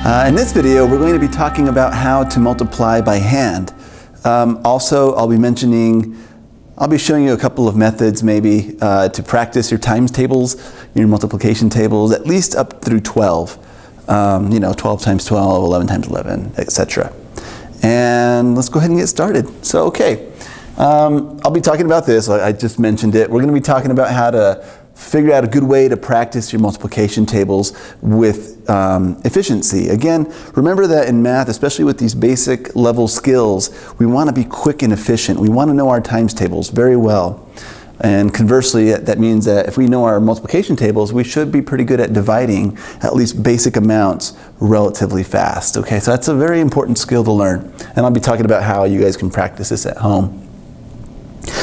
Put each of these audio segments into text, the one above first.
In this video, we're going to be talking about how to multiply by hand. Also, I'll be showing you a couple of methods maybe to practice your times tables, your multiplication tables, at least up through 12. 12 times 12, 11 times 11, etc. And let's go ahead and get started. So, okay, I'll be talking about this. I just mentioned it. We're going to be talking about how to figure out a good way to practice your multiplication tables with efficiency. Again, remember that in math, especially with these basic level skills, we want to be quick and efficient. We want to know our times tables very well. And conversely, that means that if we know our multiplication tables, we should be pretty good at dividing at least basic amounts relatively fast. Okay, so that's a very important skill to learn. And I'll be talking about how you guys can practice this at home.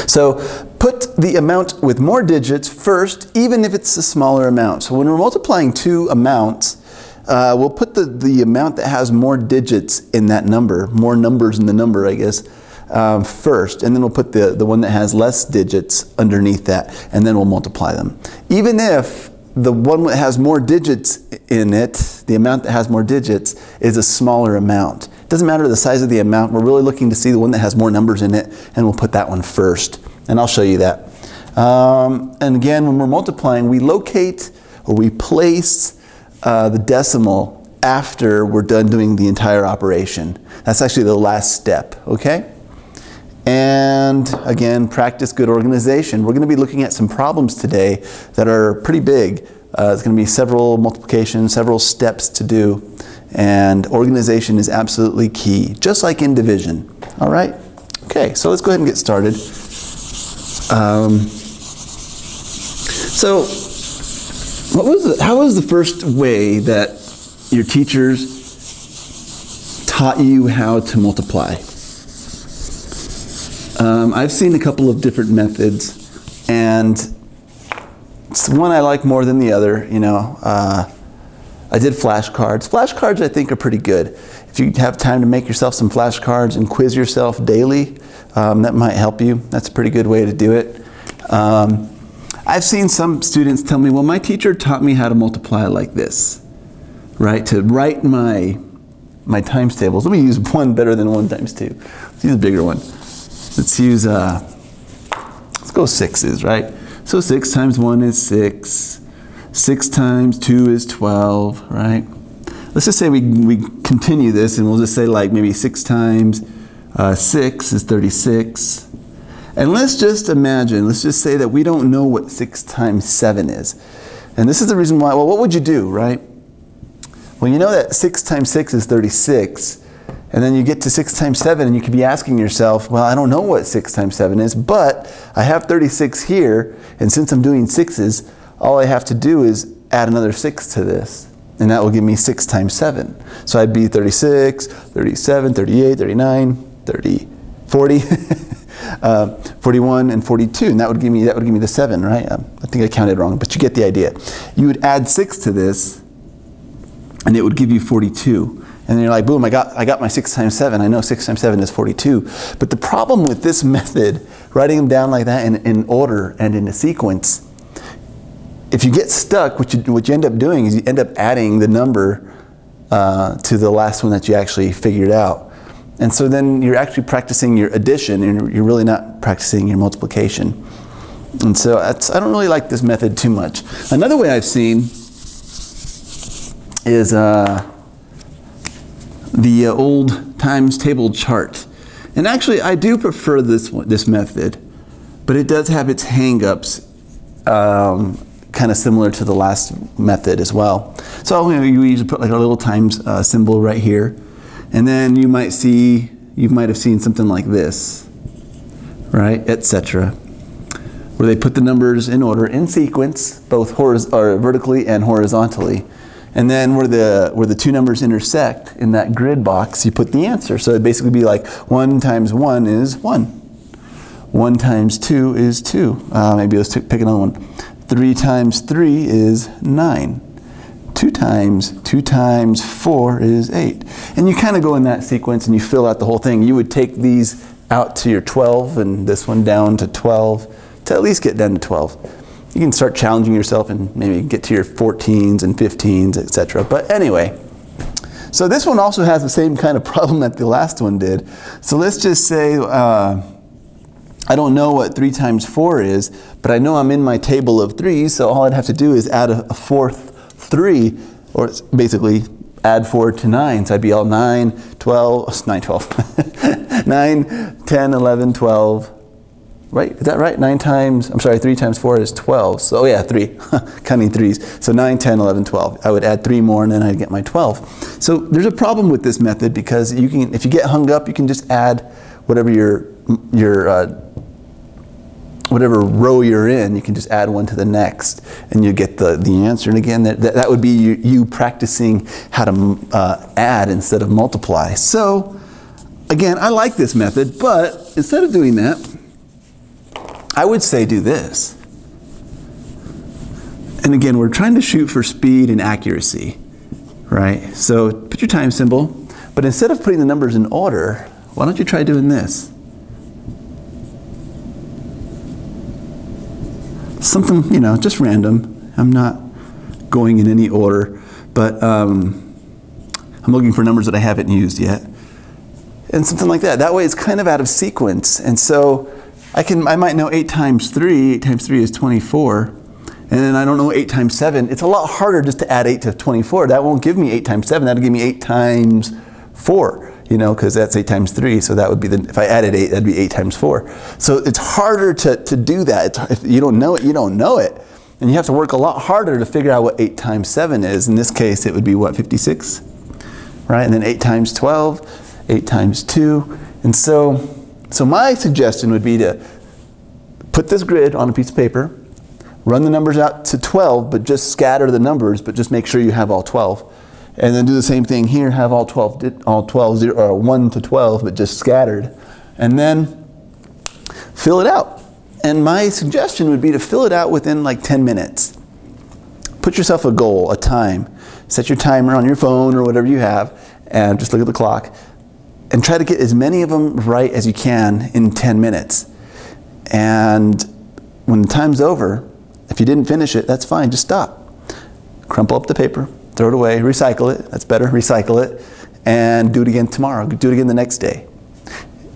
So put the amount with more digits first, even if it's a smaller amount. So when we're multiplying two amounts, we'll put the amount that has more digits in that number, more numbers in the number, I guess, first. And then we'll put the one that has less digits underneath that, and then we'll multiply them. Even if the one that has more digits in it, the amount that has more digits, is a smaller amount. It doesn't matter the size of the amount. We're really looking to see the one that has more numbers in it, and we'll put that one first. And I'll show you that. And again, when we're multiplying, we locate or we place the decimal after we're done doing the entire operation. That's actually the last step, okay? And again, practice good organization. We're going to be looking at some problems today that are pretty big. It's going to be several multiplications, several steps to do. And organization is absolutely key, just like in division. All right? Okay, so let's go ahead and get started. So, how was the first way that your teachers taught you how to multiply? I've seen a couple of different methods, and it's one I like more than the other. I did flashcards. Flashcards, I think, are pretty good. If you have time to make yourself some flashcards and quiz yourself daily, that might help you. That's a pretty good way to do it. I've seen some students tell me, well, my teacher taught me how to multiply like this, right? To write my times tables. Let me use one better than 1 times 2. Let's use a bigger one. Let's use, let's go sixes, right? So 6 times 1 is 6. 6 times 2 is 12, right? Let's just say we continue this, and we'll just say like maybe 6 times 6 is 36. And let's just imagine, let's just say that we don't know what 6 times 7 is. And this is the reason why, well, what would you do, right? Well, you know that 6 times 6 is 36. And then you get to 6 times 7, and you could be asking yourself, well, I don't know what 6 times 7 is, but I have 36 here, and since I'm doing sixes, all I have to do is add another 6 to this, and that will give me 6 times 7. So I'd be 36, 37, 38, 39, 30, 40, 41, and 42, and that would give me the 7, right? I think I counted wrong, but you get the idea. You would add 6 to this, and it would give you 42. And then you're like, boom, I got my 6 times 7. I know 6 times 7 is 42. But the problem with this method, writing them down like that in order and in a sequence, if you get stuck, what you end up doing is you end up adding the number to the last one that you actually figured out. And so then you're actually practicing your addition, and you're really not practicing your multiplication. And so I don't really like this method too much. Another way I've seen is the old times table chart. And actually, I do prefer this method, but it does have its hang-ups, kind of similar to the last method as well. So you usually put like a little times symbol right here, and then you might have seen something like this, right, etc., where they put the numbers in order, in sequence, both vertically and horizontally. And then where the two numbers intersect in that grid box, you put the answer. So it'd basically be like 1 times 1 is 1. 1 times 2 is 2. Maybe let's pick another one. 3 times 3 is 9. 2 times 4 is 8. And you kind of go in that sequence and you fill out the whole thing. You would take these out to your 12 and this one down to 12 to at least get down to 12. You can start challenging yourself and maybe get to your 14s and 15s, etc. But anyway, So this one also has the same kind of problem that the last one did. So let's just say, I don't know what 3 times 4 is, but I know I'm in my table of 3s, so all I'd have to do is add a fourth 3, or basically add 4 to 9. So I'd be all 9, 12, 9, 12, 9, 10, 11, 12. Right, is that right? 9 times, I'm sorry, 3 times 4 is 12. So, oh yeah, 3, counting 3s. So 9, 10, 11, 12. I would add 3 more and then I'd get my 12. So there's a problem with this method because you can, if you get hung up, you can just add whatever whatever row you're in, you can just add one to the next and you get the answer. And again, that would be you practicing how to add instead of multiply. So again, I like this method, but instead of doing that, I would say do this. And again, we're trying to shoot for speed and accuracy, right? So put your time symbol, but instead of putting the numbers in order, why don't you try doing this? Something, you know, just random. I'm not going in any order, but I'm looking for numbers that I haven't used yet. And something like that. That way it's kind of out of sequence. And so I might know 8 times 3. 8 times 3 is 24. And then I don't know 8 times 7. It's a lot harder just to add 8 to 24. That won't give me 8 times 7. That'll give me 8 times 4, you know, because that's 8 times 3. So that would be if I added 8, that'd be 8 times 4. So it's harder to do that. If you don't know it, you don't know it. And you have to work a lot harder to figure out what 8 times 7 is. In this case, it would be what, 56? Right? And then 8 times 12, 8 times 2. And so my suggestion would be to put this grid on a piece of paper, run the numbers out to 12, but just scatter the numbers, but just make sure you have all 12. And then do the same thing here, have all 12, or 1 to 12, but just scattered. And then fill it out. And my suggestion would be to fill it out within like 10 minutes. Put yourself a goal, a time. Set your timer on your phone or whatever you have, and just look at the clock. And try to get as many of them right as you can in 10 minutes. And when the time's over, if you didn't finish it, that's fine, just stop. Crumple up the paper, throw it away, recycle it, that's better, recycle it, and do it again tomorrow, do it again the next day,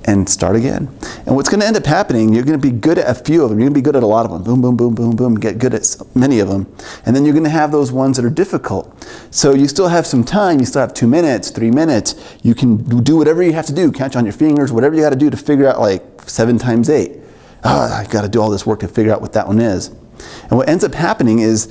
and start again. And what's gonna end up happening, you're gonna be good at a few of them, you're gonna be good at a lot of them, boom, boom, boom, boom, boom, get good at many of them, and then you're gonna have those ones that are difficult. So you still have some time, you still have 2 minutes, 3 minutes, you can do whatever you have to do, count on your fingers, whatever you gotta do to figure out like 7 times 8. I gotta do all this work to figure out what that one is. And what ends up happening is,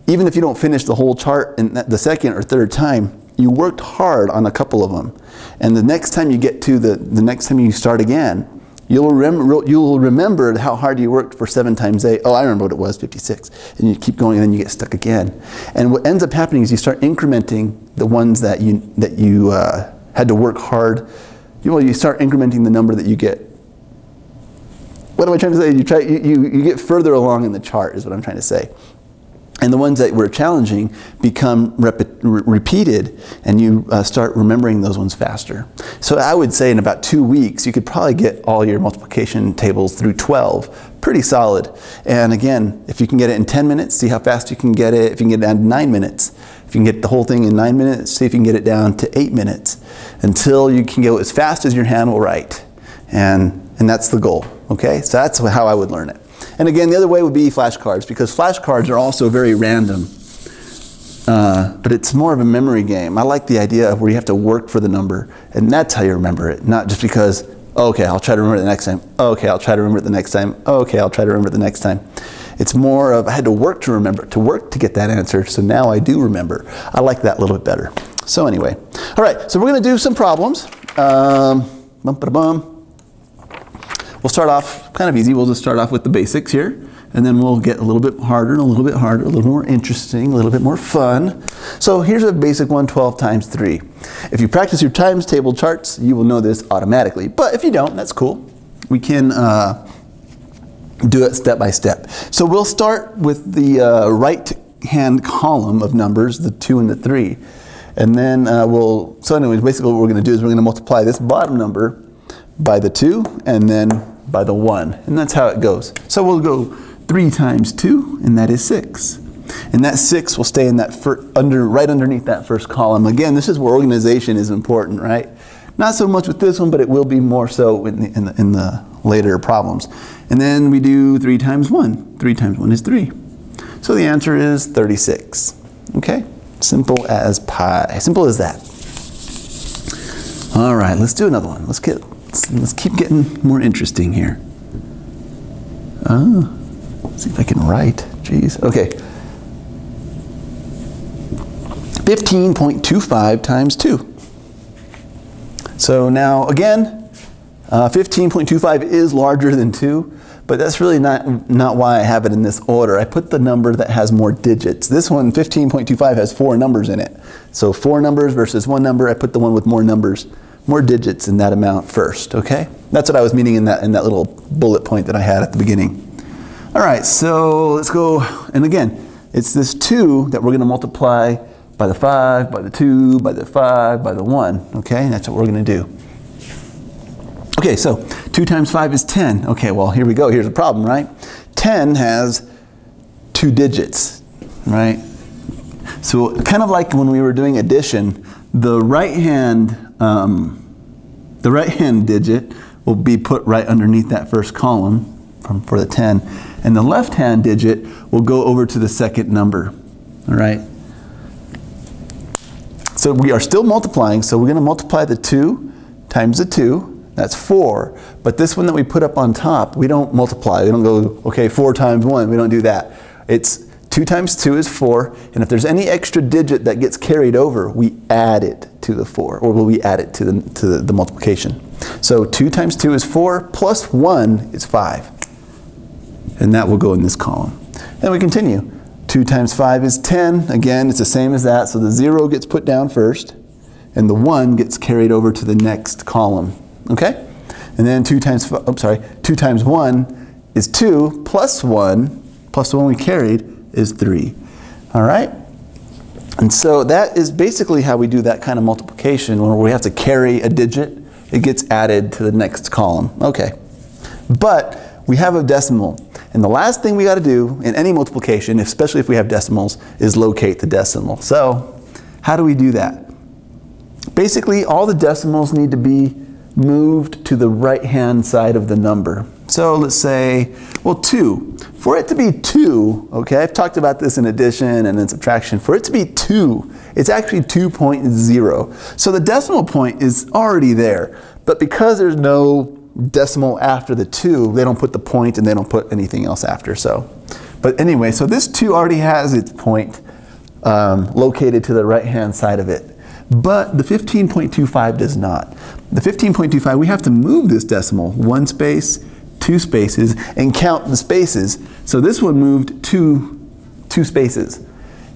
even if you don't finish the whole chart in the second or third time, you worked hard on a couple of them. And the next time you get to the next time you start again, you'll remember how hard you worked for 7 times 8. Oh, I remember what it was, 56. And you keep going and then you get stuck again. And what ends up happening is you start incrementing the ones that you had to work hard. You start incrementing the number that you get. What am I trying to say? You get further along in the chart is what I'm trying to say. And the ones that were challenging become repeated, and you start remembering those ones faster. So I would say in about 2 weeks, you could probably get all your multiplication tables through 12. Pretty solid. And again, if you can get it in 10 minutes, see how fast you can get it. If you can get it down to 9 minutes. If you can get the whole thing in 9 minutes, see if you can get it down to 8 minutes. Until you can go as fast as your hand will write. And that's the goal, okay? So that's how I would learn it. And again, the other way would be flashcards, because flashcards are also very random. But it's more of a memory game. I like the idea of where you have to work for the number, and that's how you remember it, not just because, okay, I'll try to remember it the next time. Okay, I'll try to remember it the next time. Okay, I'll try to remember it the next time. It's more of, I had to work to remember, to work to get that answer, so now I do remember. I like that a little bit better. So anyway, all right, so we're gonna do some problems. We'll start off kind of easy. We'll just start off with the basics here, and then we'll get a little bit harder, and a little bit harder, a little more interesting, a little bit more fun. So here's a basic one, 12 times 3. If you practice your times table charts, you will know this automatically. But if you don't, that's cool. We can do it step by step. So we'll start with the right-hand column of numbers, the 2 and the 3. And then so anyways, basically what we're going to do is we're going to multiply this bottom number by the 2 and then by the 1. And that's how it goes. So we'll go 3 times 2, and that is 6. And that 6 will stay in that right underneath that first column. Again, this is where organization is important, right? Not so much with this one, but it will be more so in the later problems. And then we do 3 times 1. 3 times 1 is 3. So the answer is 36. Okay? Simple as pie. Simple as that. All right, let's do another one. Let's keep getting more interesting here. Let's see if I can write. Jeez. Okay. 15.25 times 2. So now, again, 15.25 is larger than 2, but that's really not why I have it in this order. I put the number that has more digits. This one, 15.25, has 4 numbers in it. So 4 numbers versus 1 number, I put the one with more numbers, more digits in that amount first, okay? That's what I was meaning in that little bullet point that I had at the beginning. All right, so let's go, and again, it's this 2 that we're going to multiply by the 5, by the 2, by the 5, by the 1, okay? That's what we're going to do. Okay, so 2 times 5 is 10. Okay, well, here we go. Here's the problem, right? 10 has 2 digits, right? So kind of like when we were doing addition, the right-hand digit will be put right underneath that first column for the 10, and the left-hand digit will go over to the second number, all right? So we are still multiplying, so we're going to multiply the 2 times the 2. That's 4. But this one that we put up on top, we don't multiply. We don't go, okay, 4 times 1. We don't do that. It's 2 times 2 is 4. And if there's any extra digit that gets carried over, we add it to the 4. Or we add it to the multiplication. So 2 times 2 is 4, plus 1 is 5. And that will go in this column. Then we continue. 2 times 5 is 10. Again, it's the same as that. So the 0 gets put down first, and the 1 gets carried over to the next column. Okay? And then 2 times 1 is 2, plus 1 we carried is 3. All right? And so that is basically how we do that kind of multiplication, where we have to carry a digit. It gets added to the next column. Okay. But we have a decimal. And the last thing we got to do in any multiplication, especially if we have decimals, is locate the decimal. So how do we do that? Basically, all the decimals need to be moved to the right-hand side of the number. So let's say, well, 2. For it to be 2, okay, I've talked about this in addition and in subtraction. For it to be 2, it's actually 2.0. So the decimal point is already there. But because there's no decimal after the 2, they don't put the point and they don't put anything else after. So, but anyway, so this 2 already has its point located to the right-hand side of it. But the 15.25 does not. The 15.25, we have to move this decimal 1 space, 2 spaces, and count the spaces. So this one moved two spaces.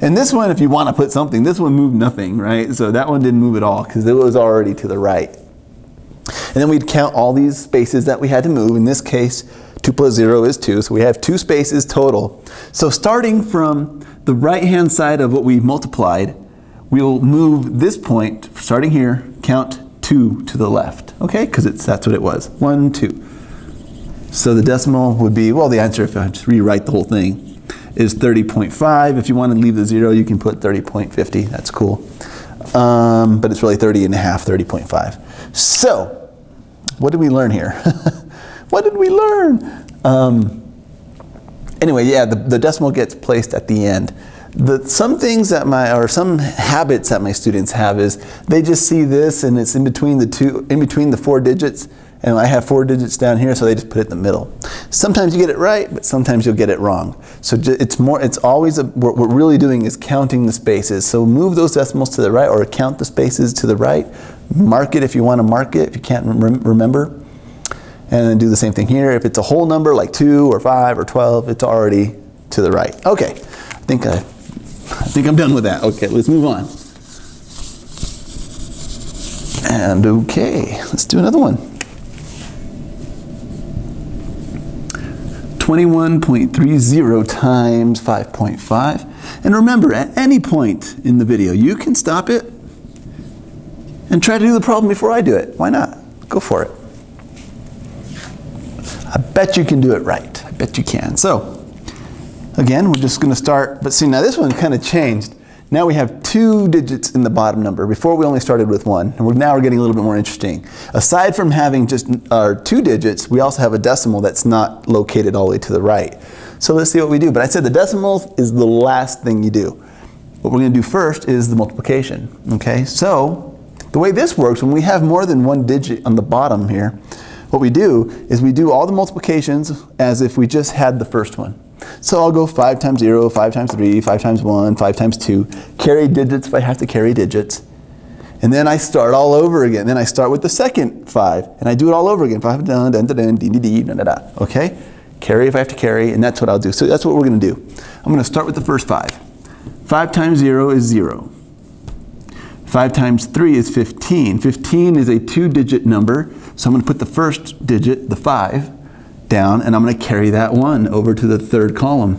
And this one, if you want to put something, this one moved nothing, right? So that one didn't move at all because it was already to the right. And then we'd count all these spaces that we had to move. In this case, 2 plus 0 is 2, so we have 2 spaces total. So starting from the right-hand side of what we multiplied, we'll move this point, starting here, count 2 to the left, okay? Because that's what it was, 1, 2. So the decimal would be, well, the answer, if I just rewrite the whole thing, is 30.5. If you want to leave the 0, you can put 30.50, that's cool. But it's really 30 and a half, 30.5. So, what did we learn here? What did we learn? Anyway, yeah, the decimal gets placed at the end. Some things that some habits that my students have is they just see this and it's in between the 4 digits, and I have 4 digits down here, so they just put it in the middle. Sometimes you get it right, but sometimes you'll get it wrong. So it's always, what we're really doing is counting the spaces. So move those decimals to the right, or count the spaces to the right. Mark it if you want to mark it, if you can't remember. And then do the same thing here. If it's a whole number like 2 or 5 or 12, it's already to the right. Okay, I think I'm done with that. Okay, let's move on. And okay, let's do another one. 21.30 times 5.5. And remember, at any point in the video, you can stop it and try to do the problem before I do it. Why not? Go for it. I bet you can do it right. I bet you can. So, Again, we're just going to start, but see, now this one kind of changed. Now we have 2 digits in the bottom number. Before we only started with 1, and now we're getting a little bit more interesting. Aside from having just our 2 digits, we also have a decimal that's not located all the way to the right. So let's see what we do. But I said the decimal is the last thing you do. What we're going to do first is the multiplication. Okay, so the way this works, when we have more than 1 digit on the bottom here, what we do is we do all the multiplications as if we just had the first one. So I'll go 5 times 0, 5 times 3, 5 times 1, 5 times 2, carry digits if I have to carry digits. And then I start all over again. Then I start with the second 5, and I do it all over again. 5, dun, dun, dun, dun, dee, dee, dee, da, da, da. Okay? Carry if I have to carry, and that's what I'll do. So that's what we're going to do. I'm going to start with the first 5. 5 times 0 is 0. 5 times 3 is 15. 15 is a 2-digit number, so I'm going to put the first digit, the 5, down, and I'm going to carry that 1 over to the third column.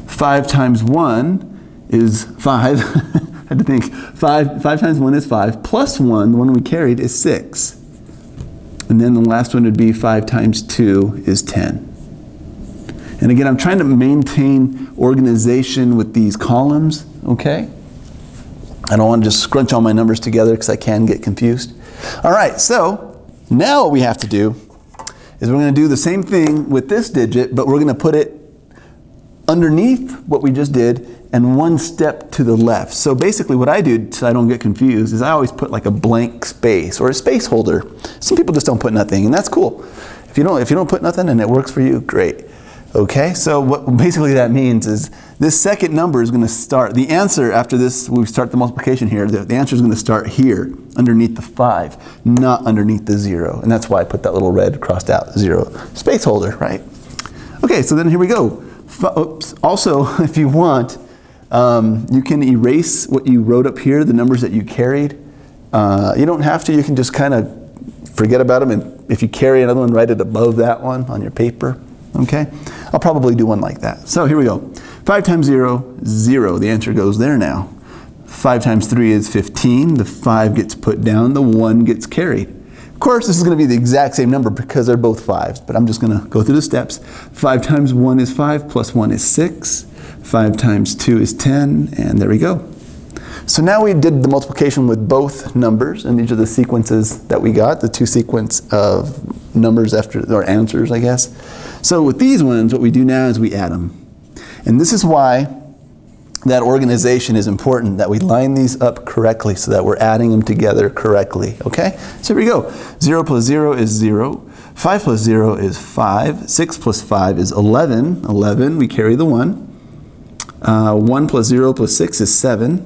5 times 1 is 5. I had to think. 5 times 1 is 5, plus 1, the one we carried, is 6. And then the last one would be 5 times 2 is 10. And again, I'm trying to maintain organization with these columns, okay? I don't want to just scrunch all my numbers together because I can get confused. All right, so now what we have to do is we're going to do the same thing with this digit, but we're going to put it underneath what we just did and 1 step to the left. So basically what I do, so I don't get confused, is I always put like a blank space or a space holder. Some people just don't put nothing, and that's cool. If you don't put nothing and it works for you, great. Okay, so what basically that means is this second number is going to start, the answer after this, we start the multiplication here, the answer is going to start here, underneath the 5, not underneath the 0. And that's why I put that little red crossed out 0 space holder, right? Okay, so then here we go. Oops. Also, if you want, you can erase what you wrote up here, the numbers that you carried. You don't have to, you can just kind of forget about them, and if you carry another one, write it above that one on your paper. Okay, I'll probably do one like that. So here we go. 5 times 0, 0. The answer goes there now. 5 times 3 is 15. The 5 gets put down. The 1 gets carried. Of course, this is going to be the exact same number because they're both 5s, but I'm just going to go through the steps. 5 times 1 is 5, plus 1 is 6. 5 times 2 is 10, and there we go. So now we did the multiplication with both numbers, and these are the sequences that we got, the 2 sequence of numbers after, or answers, I guess. So with these ones, what we do now is we add them. And this is why that organization is important, that we line these up correctly so that we're adding them together correctly, okay? So here we go. 0 plus 0 is 0. 5 plus 0 is 5. 6 plus 5 is 11. 11, we carry the 1. 1 plus 0 plus 6 is 7.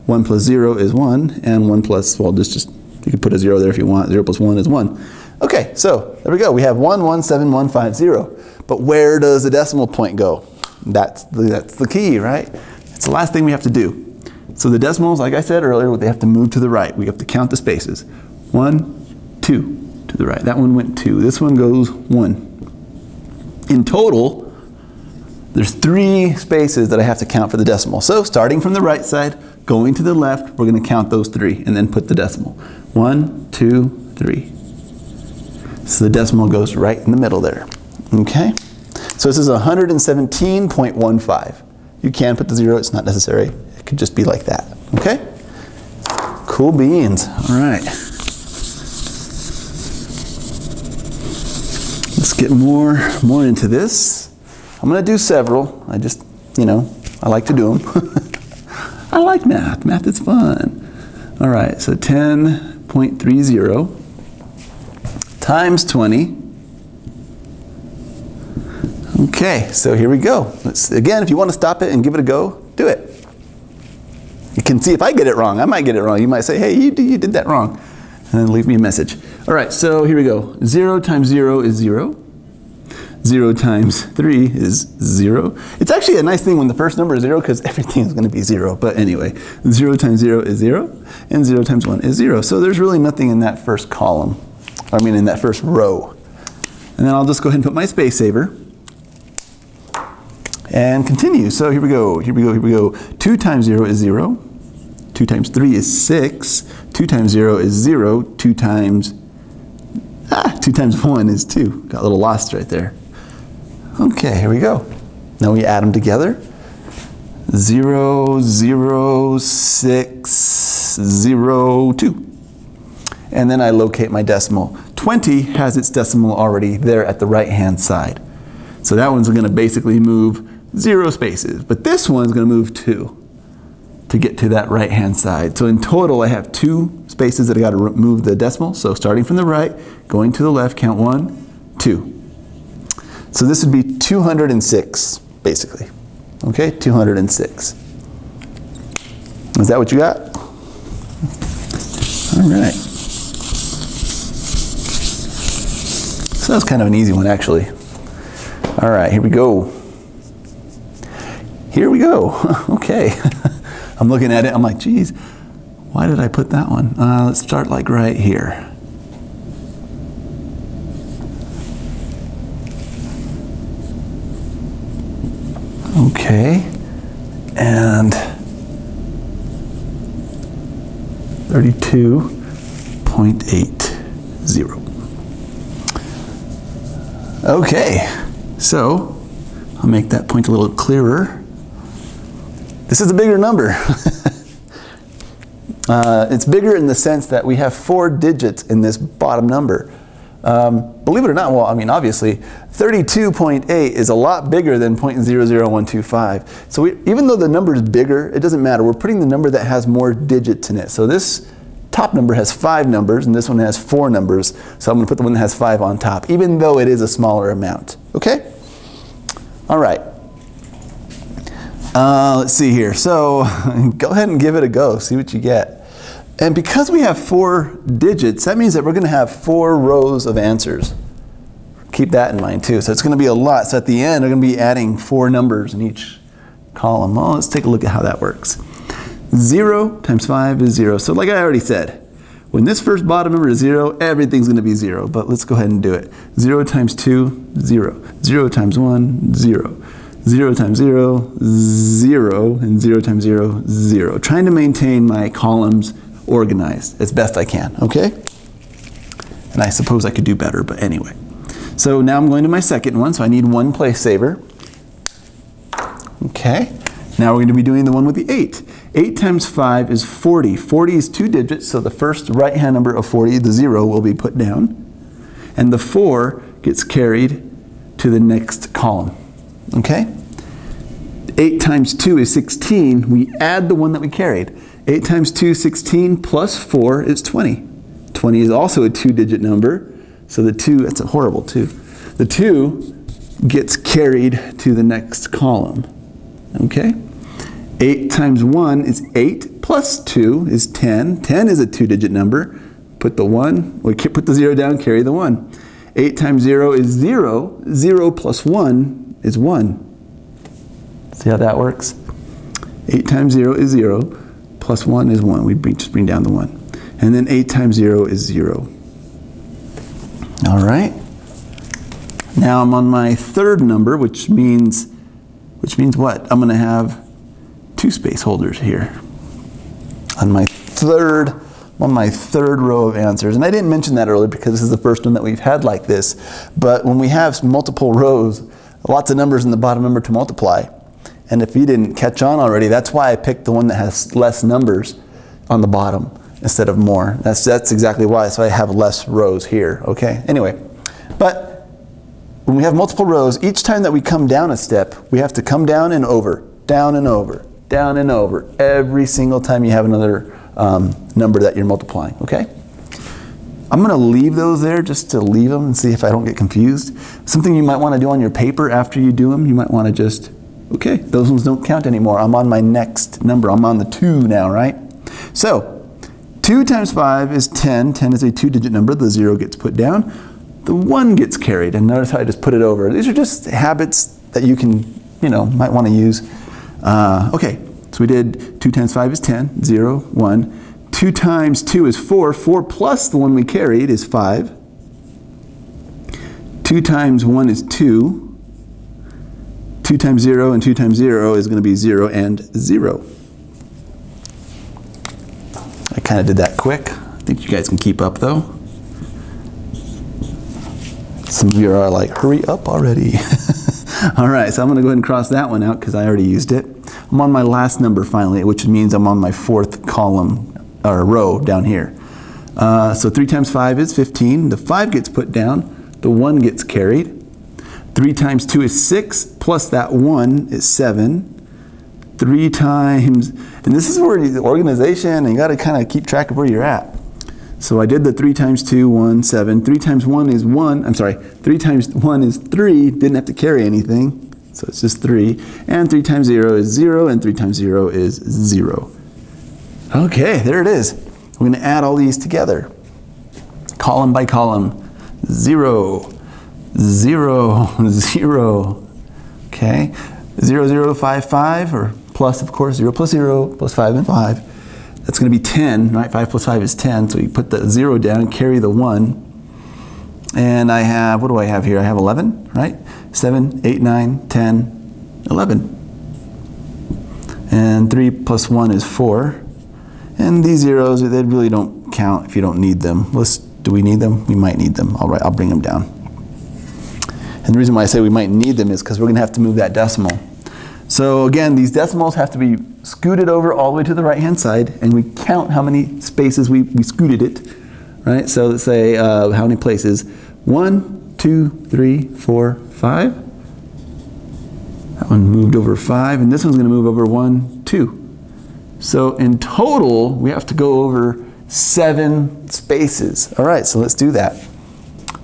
1 plus 0 is 1. And 1 plus, well, just you can put a 0 there if you want. 0 plus 1 is 1. Okay, so there we go. We have 1, 1, 7, 1, 5, 0. But where does the decimal point go? That's the key, right? It's the last thing we have to do. So the decimals, like I said earlier, they have to move to the right. We have to count the spaces. 1, 2 to the right. That one went 2. This one goes 1. In total, there's 3 spaces that I have to count for the decimal. So starting from the right side, going to the left, we're going to count those 3 and then put the decimal. 1, 2, 3. So the decimal goes right in the middle there. Okay? So this is 117.15. You can put the 0, it's not necessary. It could just be like that. Okay? Cool beans. All right. Let's get more into this. I'm going to do several. I just, I like to do them. I like math. Math is fun. All right, so 10.30 times 20. Okay, so here we go. Again, if you want to stop it and give it a go, do it. You can see if I get it wrong. I might get it wrong. You might say, hey, you did that wrong. And then leave me a message. All right, so here we go. 0 times 0 is 0. 0 times 3 is 0. It's actually a nice thing when the first number is 0 because everything is going to be 0. But anyway, 0 times 0 is 0, and 0 times 1 is 0. So there's really nothing in that first column. I mean, in that first row. And then I'll just go ahead and put my space saver. And continue. So here we go. 2 times 0 is 0. 2 times 3 is 6. 2 times 0 is 0. 2 times 1 is 2. Got a little lost right there. Okay, here we go. Now we add them together. 0, 0, 6, 0, 2. And then I locate my decimal. 20 has its decimal already there at the right-hand side. So that one's going to basically move 0 spaces. But this one's going to move 2 to get to that right-hand side. So in total, I have 2 spaces that I got to move the decimal. So starting from the right, going to the left, count 1, 2. So this would be 206, basically. Okay, 206. Is that what you got? All right. So that was kind of an easy one, actually. All right, here we go. Here we go. Okay. I'm looking at it, I'm like, geez, why did I put that one? Let's start like right here. Okay, and 32.80. Okay, so I'll make that point a little clearer. This is a bigger number. It's bigger in the sense that we have 4 digits in this bottom number. Believe it or not, well, I mean, obviously, 32.8 is a lot bigger than 0.00125. So even though the number is bigger, it doesn't matter. We're putting the number that has more digits in it. So this top number has 5 numbers, and this one has 4 numbers. So I'm going to put the one that has 5 on top, even though it is a smaller amount. Okay? All right. Let's see here. So go ahead and give it a go. See what you get. And because we have 4 digits, that means that we're going to have 4 rows of answers. Keep that in mind too. So it's going to be a lot. So at the end, we're going to be adding 4 numbers in each column. Well, let's take a look at how that works. 0 times 5 is 0. So like I already said, when this first bottom number is 0, everything's going to be 0. But let's go ahead and do it. 0 times 2, 0. 0 times 1, 0. 0 times 0, 0. And 0 times 0, 0. Trying to maintain my columns organized as best I can, okay? And I suppose I could do better, but anyway. So now I'm going to my second one, so I need 1 place saver. Okay, now we're going to be doing the one with the 8. 8 times 5 is 40. 40 is 2 digits, so the first right-hand number of 40, the 0, will be put down. And the 4 gets carried to the next column, okay? 8 times 2 is 16. We add the one that we carried. 8 times 2 is 16, plus 4 is 20. 20 is also a 2-digit number, so the 2, that's a horrible 2. The 2 gets carried to the next column, okay? 8 times 1 is 8, plus 2 is 10. 10 is a 2-digit number. Put the 1, or put the 0 down, carry the 1. 8 times 0 is 0. 0 plus 1 is 1. See how that works? 8 times 0 is 0. Plus 1 is 1. We just bring down the 1. And then 8 times 0 is 0. All right. Now I'm on my third number, which means what? I'm going to have 2 space holders here. On my third row of answers. And I didn't mention that earlier because this is the first one that we've had like this. But when we have multiple rows, lots of numbers in the bottom number to multiply. And if you didn't catch on already, that's why I picked the one that has less numbers on the bottom instead of more. That's exactly why. So I have less rows here, okay? Anyway, but when we have multiple rows, each time that we come down a step, we have to come down and over, down and over, down and over, every single time you have another number that you're multiplying, okay? I'm going to leave those there just to leave them and see if I don't get confused. Something you might want to do on your paper after you do them, you might want to just, okay, those ones don't count anymore. I'm on my next number. I'm on the 2 now, right? So 2 times 5 is 10. 10 is a 2-digit number. The 0 gets put down. The 1 gets carried. And notice how I just put it over. These are just habits that you can, might want to use. Okay, so we did 2 times 5 is 10. 0, 1. 2 times 2 is 4. 4 plus the one we carried is 5. 2 times 1 is 2. 2 times 0 and 2 times 0 is going to be 0 and 0. I kind of did that quick. I think you guys can keep up though. Some of you are like, hurry up already. All right, so I'm going to go ahead and cross that one out because I already used it. I'm on my last number finally, which means I'm on my fourth column or row down here. So 3 times 5 is 15. The 5 gets put down. The 1 gets carried. 3 times 2 is 6, plus that 1 is 7. 3 times, and this is where the organization, and you got to kind of keep track of where you're at. So I did the 3 times 2, 1, 7. 3 times 1 is 1, I'm sorry, 3 times 1 is 3, didn't have to carry anything, so it's just 3. And 3 times 0 is 0, and 3 times 0 is 0. Okay, there it is. We're going to add all these together. Column by column. 0, 0, 0. Okay, 0, 0, 5, 5, or plus, of course, 0 plus 0, plus 5 and 5. That's going to be 10, right? 5 plus 5 is 10, so you put the 0 down and carry the 1. And I have, what do I have here? I have 11, right? 7, 8, 9, 10, 11. And 3 plus 1 is 4. And these zeros, they really don't count if you don't need them. Do we need them? We might need them. All right, I'll bring them down. And the reason why I say we might need them is because we're going to have to move that decimal. So again, these decimals have to be scooted over all the way to the right-hand side, and we count how many spaces we scooted it, right? So let's say how many places? 1, 2, 3, 4, 5. That one moved over 5, and this one's going to move over 1, 2. So in total, we have to go over 7 spaces. All right, so let's do that.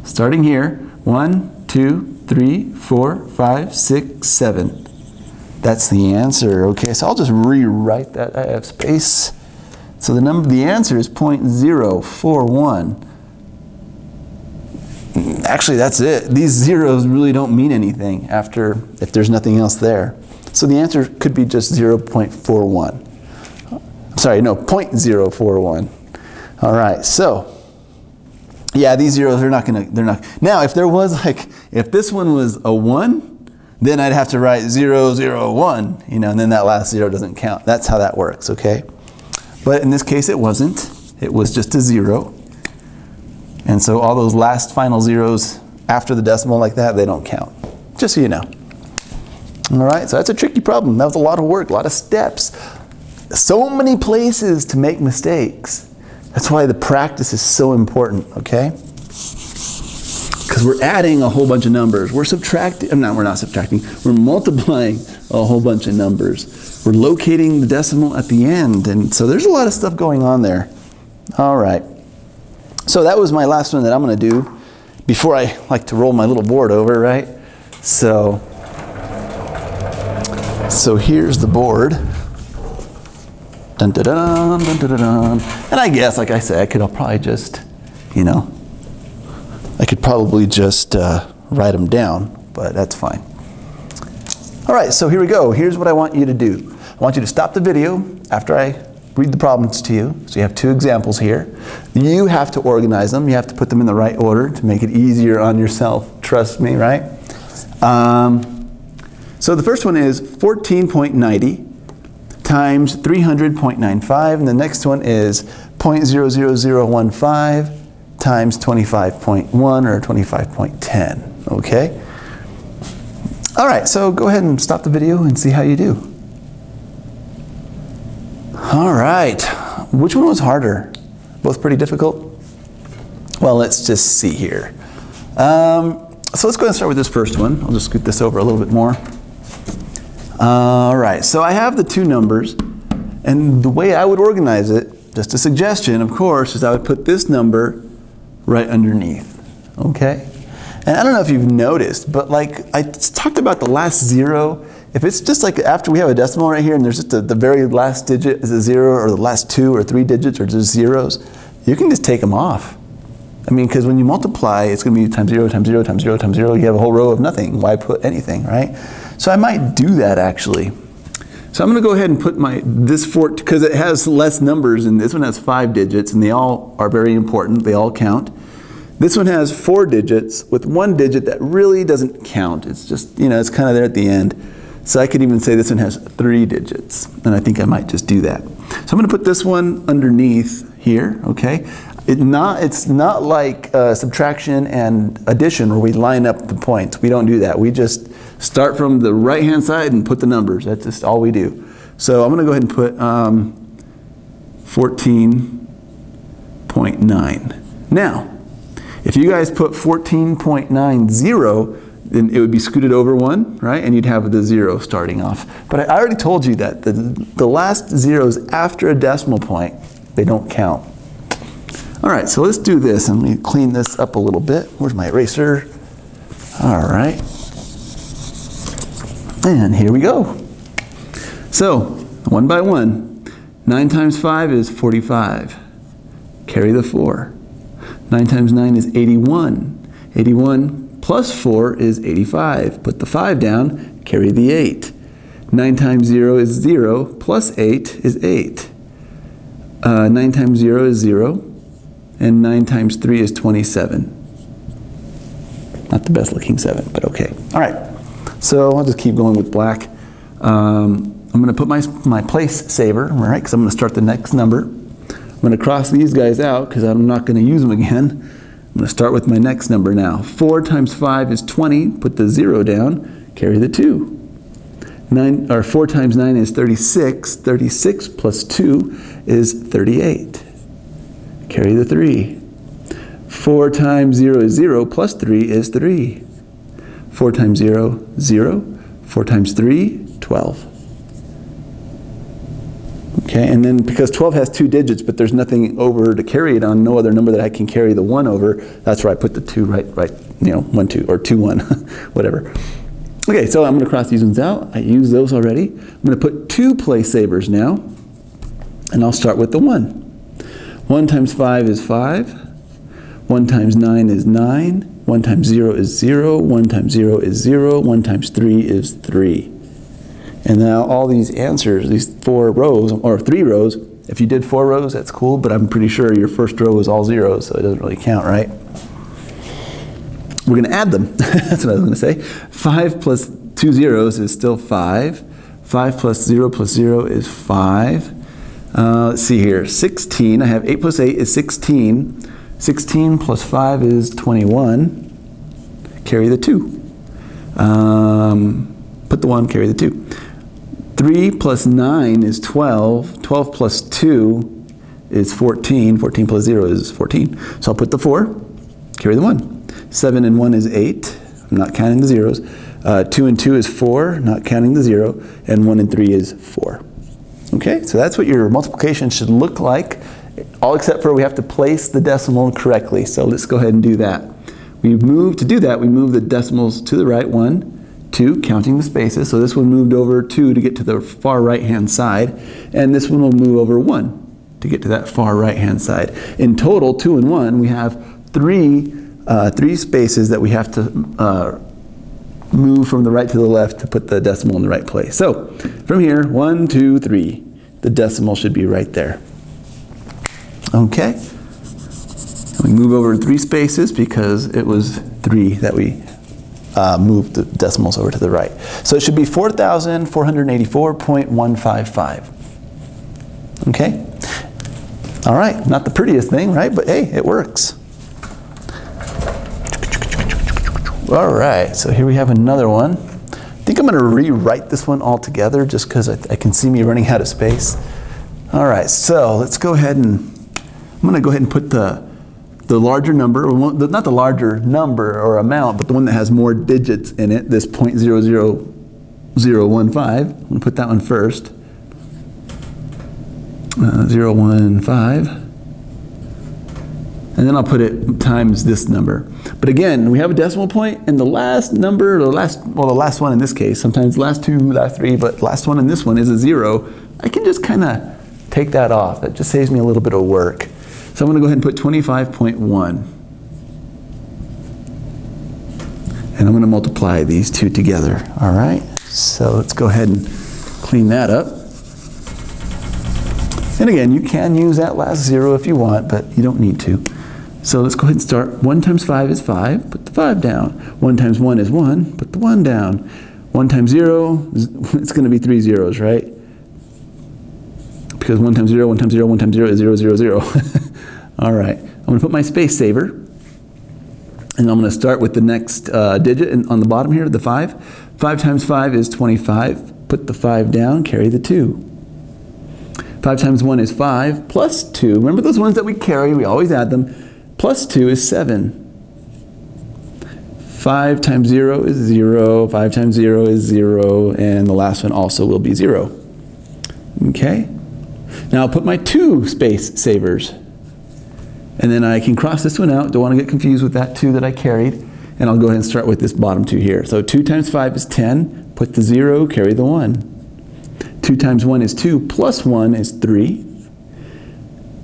Starting here, 1, 2, 3, 4, 5, 6, 7. That's the answer. Okay, so I'll just rewrite that. I have space. So the answer is 0.041. Actually, that's it. These zeros really don't mean anything if there's nothing else there. So the answer could be just 0.41. Sorry, no, 0.041. All right, so yeah, these zeros are not gonna, Now, if there was if this one was a 1, then I'd have to write 0, 0, 1, and then that last 0 doesn't count. That's how that works, okay? But in this case, it wasn't. It was just a 0. And so all those last final zeros after the decimal like that, they don't count. Just so you know. All right, so that's a tricky problem. That was a lot of work, a lot of steps. So many places to make mistakes. That's why the practice is so important, okay? Because we're adding a whole bunch of numbers. We're subtracting, we're not subtracting. We're multiplying a whole bunch of numbers. We're locating the decimal at the end. And so there's a lot of stuff going on there. All right. So that was my last one that I'm going to do before I like to roll my little board over, right? So here's the board. Dun, dun, dun, dun, dun, dun, dun. And I guess, like I said, I could probably just, I could probably just write them down, but that's fine. All right, so here we go. Here's what I want you to do. I want you to stop the video after I read the problems to you. So you have 2 examples here. You have to organize them. You have to put them in the right order to make it easier on yourself. Trust me, right? So the first one is 14.90 times 300.95, and the next one is 0.00015 times 25.1 or 25.10, okay? All right, so go ahead and stop the video and see how you do. All right, which one was harder? Both pretty difficult? Well, let's just see here. So let's go ahead and start with this first one. I'll just scoot this over a little bit more. All right, so I have the 2 numbers, and the way I would organize it, just a suggestion, of course, is I would put this number right underneath, okay? And I don't know if you've noticed, but like I talked about the last 0, if it's just like after we have a decimal right here and there's just the very last digit is a 0, or the last 2 or 3 digits are just zeros, you can just take them off. I mean, because when you multiply, it's going to be times 0, times 0, times 0, times 0. You have a whole row of nothing. Why put anything, right? So I might do that actually. So I'm going to go ahead and put this 4, because it has less numbers, and this one has 5 digits, and they all are very important. They all count. This one has 4 digits with 1 digit that really doesn't count. It's just, it's kind of there at the end. So I could even say this one has 3 digits, and I think I might just do that. So I'm going to put this one underneath here, okay? It's not like subtraction and addition where we line up the points. We don't do that. We just Start from the right-hand side and put the numbers. That's just all we do. So I'm going to go ahead and put 14.9. Now, if you guys put 14.90, then it would be scooted over 1, right? And you'd have the 0 starting off. But I already told you that the last zeros after a decimal point, they don't count. All right, so let's do this. Let me clean this up a little bit. Where's my eraser? All right. And here we go. So, one by one. 9 times 5 is 45. Carry the 4. 9 times 9 is 81. 81 plus 4 is 85. Put the 5 down, carry the 8. 9 times 0 is 0, plus 8 is 8. 9 times 0 is 0, and 9 times 3 is 27. Not the best looking 7, but okay. All right, so I'll just keep going with black. I'm going to put my place saver, all right, because I'm going to start the next number. I'm going to cross these guys out because I'm not going to use them again. I'm going to start with my next number now. 4 times 5 is 20. Put the 0 down. Carry the 2. 4 times 9 is 36. 36 plus 2 is 38. Carry the 3. 4 times 0 is 0. Plus 3 is 3. 4 times 0, 0. 4 times 3, 12. Okay, and then because 12 has 2 digits, but there's nothing over to carry it on, no other number that I can carry the 1 over, that's where I put the 2 right, 1, 2, or 2, 1, whatever. Okay, so I'm going to cross these ones out. I used those already. I'm going to put 2 place savers now, and I'll start with the 1. 1 times 5 is 5. 1 times 9 is 9. 1 times 0 is 0. 1 times 0 is 0. 1 times 3 is 3. And now all these answers, these 4 rows, or 3 rows, if you did 4 rows, that's cool, but I'm pretty sure your first row is all zeros, so it doesn't really count, right? We're going to add them. That's what I was going to say. 5 plus 2 zeros is still 5. 5 plus 0 is 5. Let's see here. 16. I have 8 plus 8 is 16. 16 plus 5 is 21. Carry the 2. Put the 1, carry the 2. 3 plus 9 is 12. 12 plus 2 is 14. 14 plus 0 is 14. So I'll put the 4, carry the 1. 7 and 1 is 8. I'm not counting the zeros. 2 and 2 is 4, not counting the 0. And 1 and 3 is 4. Okay, so that's what your multiplication should look like, all except for we have to place the decimal correctly. So let's go ahead and do that. To do that, we move the decimals to the right, 1, 2, counting the spaces. So this one moved over 2 to get to the far right-hand side, and this one will move over 1 to get to that far right-hand side. In total, 2 and 1, we have 3 spaces that we have to move from the right to the left to put the decimal in the right place. So from here, 1, 2, 3, the decimal should be right there. Okay. We move over 3 spaces because it was 3 that we moved the decimals over to the right. So it should be 4,484.155. Okay? All right, not the prettiest thing, right? But hey, it works. All right, so here we have another one. I think I'm going to rewrite this one all together just because I can see me running out of space. All right, so let's go ahead and, I'm going to go ahead and put the larger number, not the larger number or amount, but the one that has more digits in it, this 0.00015. I'm going to put that one first. 015. And then I'll put it times this number. But again, we have a decimal point, and the last number, the last one in this case, sometimes last 2, last 3, but last one in this one is a 0. I can just kind of take that off. That just saves me a little bit of work. So I'm going to go ahead and put 25.1. And I'm going to multiply these 2 together. All right? So let's go ahead and clean that up. And again, you can use that last 0 if you want, but you don't need to. So let's go ahead and start. 1 times 5 is 5. Put the 5 down. 1 times 1 is 1. Put the 1 down. 1 times 0, it's going to be 3 zeros, right? Because 1 times 0, 1 times 0, 1 times 0 is 0, 0, 0. All right. I'm going to put my space saver. And I'm going to start with the next digit on the bottom here, the 5. 5 times 5 is 25. Put the 5 down, carry the 2. 5 times 1 is 5, plus 2. Remember those ones that we carry, we always add them. Plus 2 is 7. 5 times 0 is 0, 5 times 0 is 0, and the last one also will be 0. Okay? Now I'll put my 2 space savers. And then I can cross this one out. Don't want to get confused with that 2 that I carried. And I'll go ahead and start with this bottom 2 here. So 2 times 5 is 10. Put the 0, carry the 1. 2 times 1 is 2, plus 1 is 3.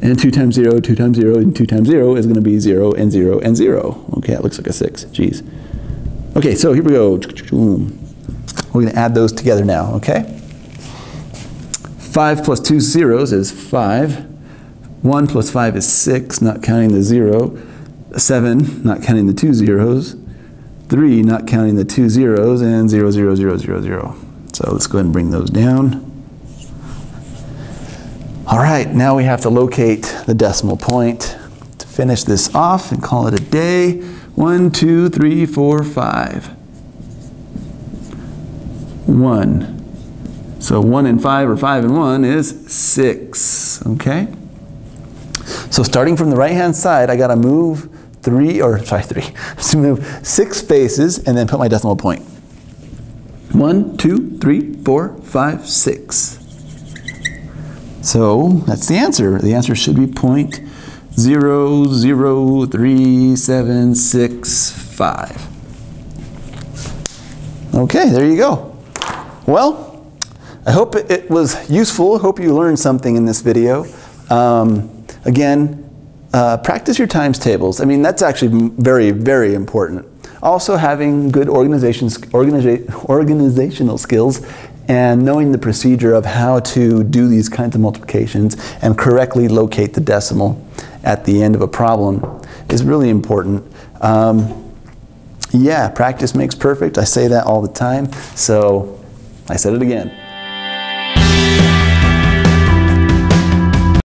And 2 times 0, 2 times 0, and 2 times 0 is going to be 0 and 0 and 0. Okay, that looks like a 6. Jeez. Okay, so here we go. We're going to add those together now, okay? 5 plus 2 zeros is 5. 1 plus 5 is 6, not counting the 0. 7, not counting the 2 zeros. 3, not counting the 2 zeros. And 0, 0, 0, 0, 0. So let's go ahead and bring those down. All right, now we have to locate the decimal point to finish this off and call it a day. 1, 2, 3, 4, 5. 1. So 1 and 5 or 5 and 1 is 6. Okay? So starting from the right-hand side, I got to move to move 6 spaces and then put my decimal point. 1, 2, 3, 4, 5, 6. So that's the answer. The answer should be 0.0037665. Okay, there you go. Well, I hope it was useful. I hope you learned something in this video. Again, practice your times tables. I mean, that's actually very, very important. Also having good organizational skills and knowing the procedure of how to do these kinds of multiplications and correctly locate the decimal at the end of a problem is really important. Yeah, practice makes perfect. I say that all the time, so I said it again.